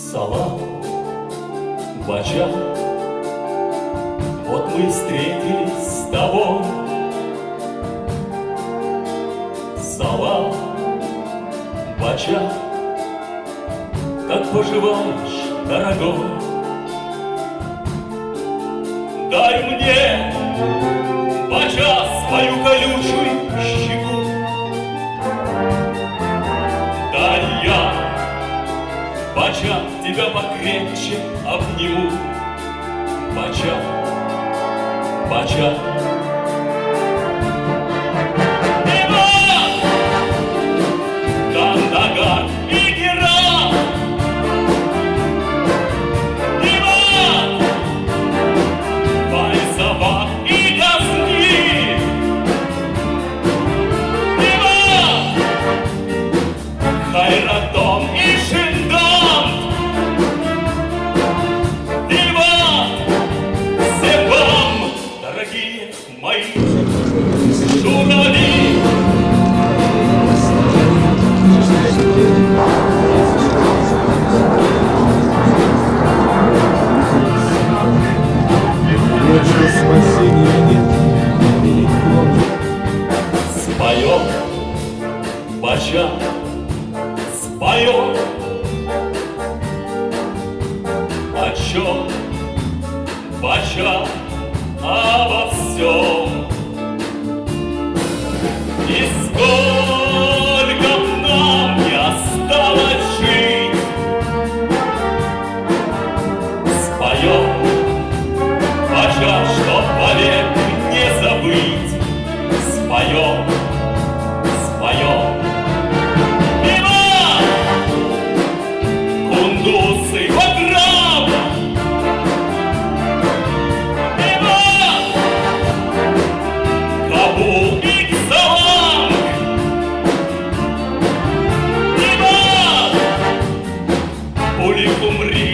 Салам, бача, вот мы встретились с тобой. Салам, бача, как поживаешь, дорогой? Дай мне, бача, свою колючую щеку. Дай я, бача, тебя покрепче обниму. Бача, бача. Иван, Кандагар и Герат. Иван, Файзабад и Газни. Иван, Хайратон и Шиндан. Иван, всем вам, дорогие мои журавли. Больше спасения нет. Споем, бача, споем. О чем, бача, обо всем. И сколько нам не осталось жить. Споем, бача, чтоб вовек не забыть. Споем, споем. Иван, Кундуз и Баграм. Иван, Кабул и Ксалам. Иван, Уликумри